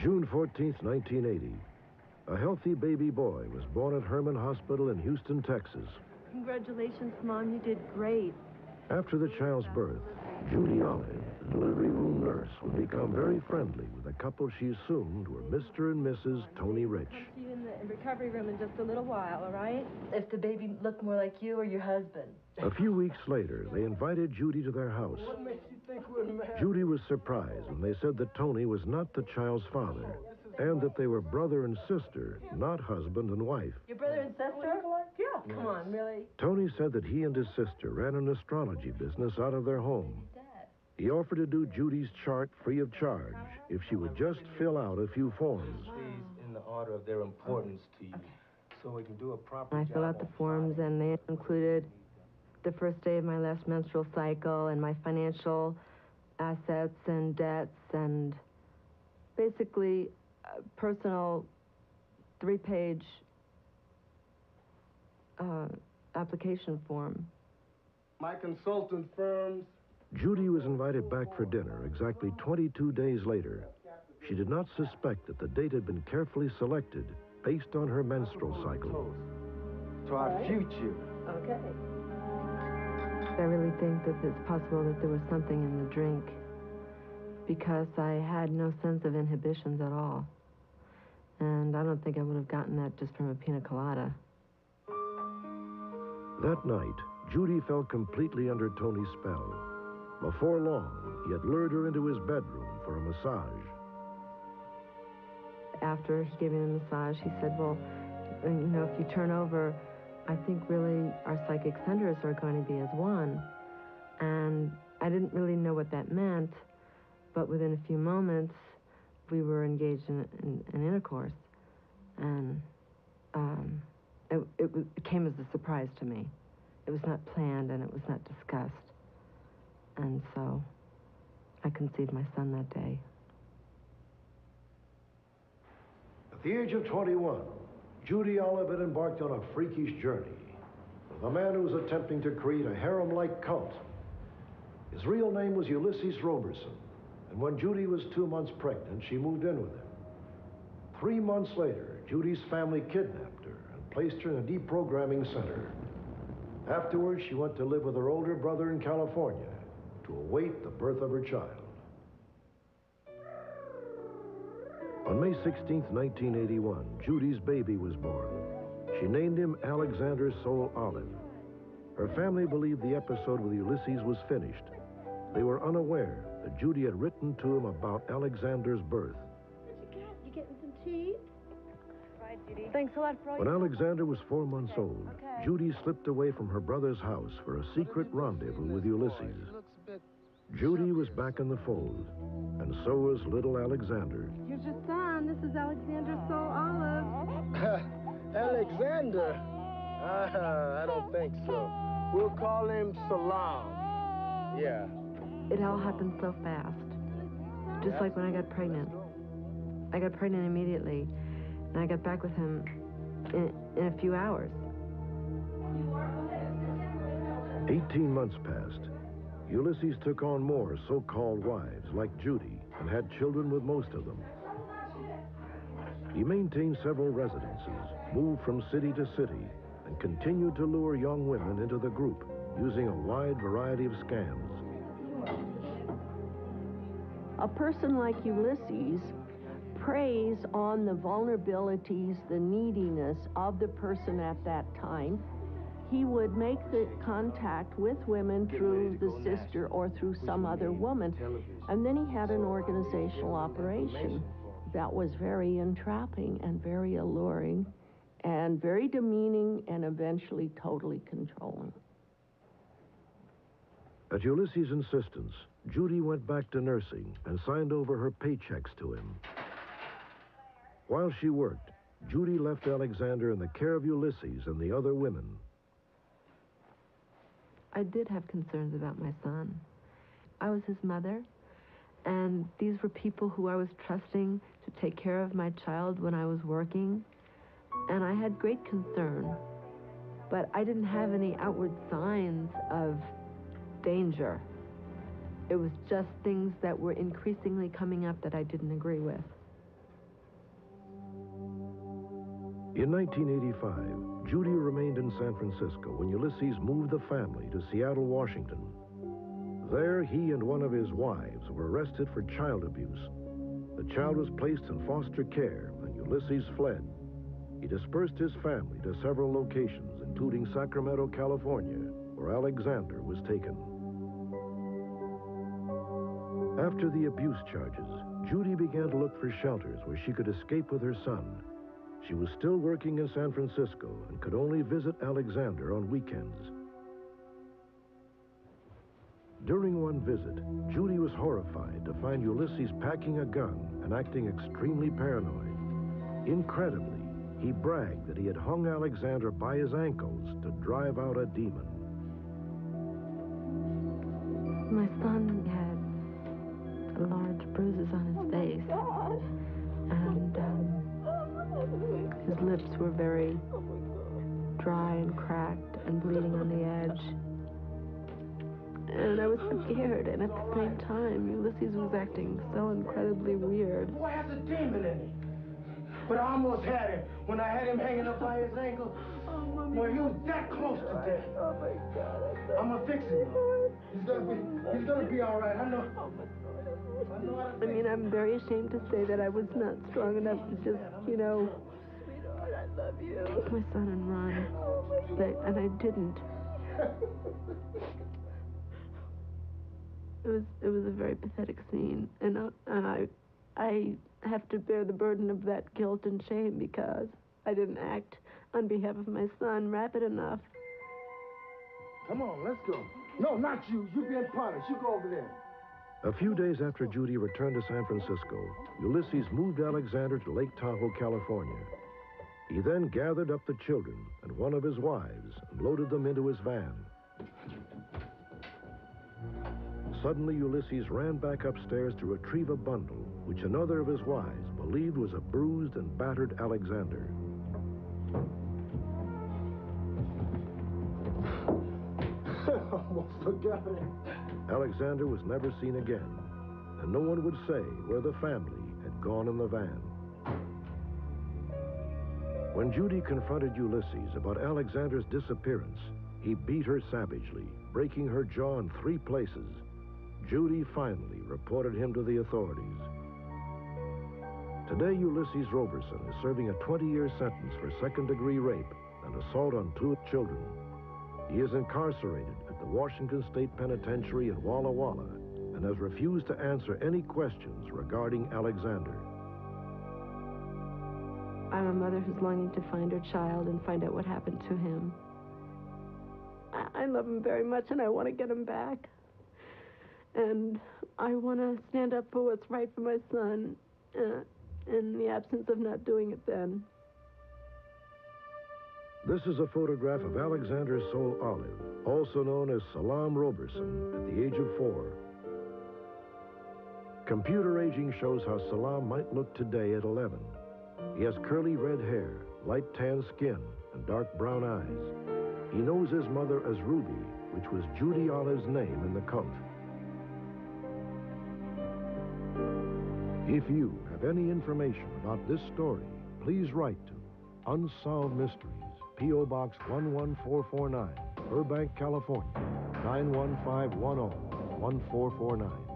June 14th, 1980. A healthy baby boy was born at Herman Hospital in Houston, Texas. Congratulations, Mom. You did great. After the child's birth, Judy Olive, the delivery room nurse, would become very friendly with a couple she assumed were Mr. and Mrs. Tony Rich. I'll come see you in the recovery room in just a little while, all right? If the baby looked more like you or your husband. A few weeks later, they invited Judy to their house. What makes you think we're married? Judy was surprised when they said that Tony was not the child's father, and that they were brother and sister, not husband and wife. Your brother and sister? Yeah. Come on, really? Tony said that he and his sister ran an astrology business out of their home. He offered to do Judy's chart free of charge if she would just fill out a few forms. These in the order of their importance to you, so we can do a proper I job. filled out the forms, and they included the first day of my last menstrual cycle and my financial assets and debts and basically a personal 3-page application form. My consultant firms. Judy was invited back for dinner exactly 22 days later. She did not suspect that the date had been carefully selected based on her menstrual cycle. To our future. Okay. I really think that it's possible that there was something in the drink because I had no sense of inhibitions at all. And I don't think I would have gotten that just from a pina colada. That night, Judy fell completely under Tony's spell. Before long, he had lured her into his bedroom for a massage. After he gave me the massage, he said, well, if you turn over, I think really our psychic centers are going to be as one. And I didn't really know what that meant, but within a few moments, we were engaged in intercourse. And it came as a surprise to me. It was not planned and it was not discussed. And so I conceived my son that day. At the age of 21, Judy Olive had embarked on a freakish journey with a man who was attempting to create a harem-like cult. His real name was Ulysses Roberson, and when Judy was 2 months pregnant, she moved in with him. 3 months later, Judy's family kidnapped her and placed her in a deprogramming center. Afterwards, she went to live with her older brother in California to await the birth of her child. On May 16th, 1981, Judy's baby was born. She named him Alexander Soul Olive. Her family believed the episode with Ulysses was finished. They were unaware that Judy had written to him about Alexander's birth. You getting some tea? Bye, Judy. Thanks a lot for all When Alexander was 4 months old, Judy slipped away from her brother's house for a secret rendezvous with Ulysses. Judy was back in the fold, and so was little Alexander. Here's your son. This is Alexander Soul Olive. Alexander? I don't think so. We'll call him Salam. Yeah. It all happened so fast. Just like when I got pregnant. I got pregnant immediately, and I got back with him in a few hours. 18 months passed. Ulysses took on more so-called wives like Judy and had children with most of them. He maintained several residences, moved from city to city, and continued to lure young women into the group using a wide variety of scams. A person like Ulysses preys on the vulnerabilities, the neediness of the person at that time. He would make the contact with women through the sister or through some other woman. And then he had an organizational operation that was very entrapping and very alluring and very demeaning and eventually totally controlling. At Ulysses' insistence, Judy went back to nursing and signed over her paychecks to him. While she worked, Judy left Alexander in the care of Ulysses and the other women. I did have concerns about my son. I was his mother, and these were people who I was trusting to take care of my child when I was working, and I had great concern, but I didn't have any outward signs of danger. It was just things that were increasingly coming up that I didn't agree with. In 1985, Judy remained in San Francisco when Ulysses moved the family to Seattle, Washington. There, he and one of his wives were arrested for child abuse. The child was placed in foster care, and Ulysses fled. He dispersed his family to several locations, including Sacramento, California, where Alexander was taken. After the abuse charges, Judy began to look for shelters where she could escape with her son. She was still working in San Francisco and could only visit Alexander on weekends. During one visit, Judy was horrified to find Ulysses packing a gun and acting extremely paranoid. Incredibly, he bragged that he had hung Alexander by his ankles to drive out a demon. My son had large bruises on his face, and his lips were very dry and cracked and bleeding on the edge. And I was scared, and at the same time, Ulysses was acting so incredibly weird. Boy has a demon in him. But I almost had him when I had him hanging up by his ankle. Boy, he was that close to death. Oh my God. I'm gonna fix him. He's gonna be all right. I know. I mean, I'm very ashamed to say that I was not strong enough to just, Sweetheart, I love you. take my son and run. And I didn't. It was a very pathetic scene, and I have to bear the burden of that guilt and shame because I didn't act on behalf of my son rapid enough. Come on, let's go. No, not you. You being punished. You go over there. A few days after Judy returned to San Francisco, Ulysses moved Alexander to Lake Tahoe, California. He then gathered up the children and one of his wives and loaded them into his van. Suddenly, Ulysses ran back upstairs to retrieve a bundle, which another of his wives believed was a bruised and battered Alexander. Almost forgot it. Alexander was never seen again, and no one would say where the family had gone in the van. When Judy confronted Ulysses about Alexander's disappearance, he beat her savagely, breaking her jaw in 3 places. Judy finally reported him to the authorities. Today, Ulysses Roberson is serving a 20-year sentence for second-degree rape and assault on 2 children. He is incarcerated at the Washington State Penitentiary in Walla Walla and has refused to answer any questions regarding Alexander. I'm a mother who's longing to find her child and find out what happened to him. I love him very much, and I want to get him back. And I want to stand up for what's right for my son, in the absence of not doing it then. This is a photograph of Alexander's soul Olive, also known as Salam Roberson, at the age of 4. Computer aging shows how Salam might look today at 11. He has curly red hair, light tan skin, and dark brown eyes. He knows his mother as Ruby, which was Judy Olive's name in the cult. If you have any information about this story, please write to Unsolved Mysteries, P.O. Box 11449, Burbank, California, 91510, 1449.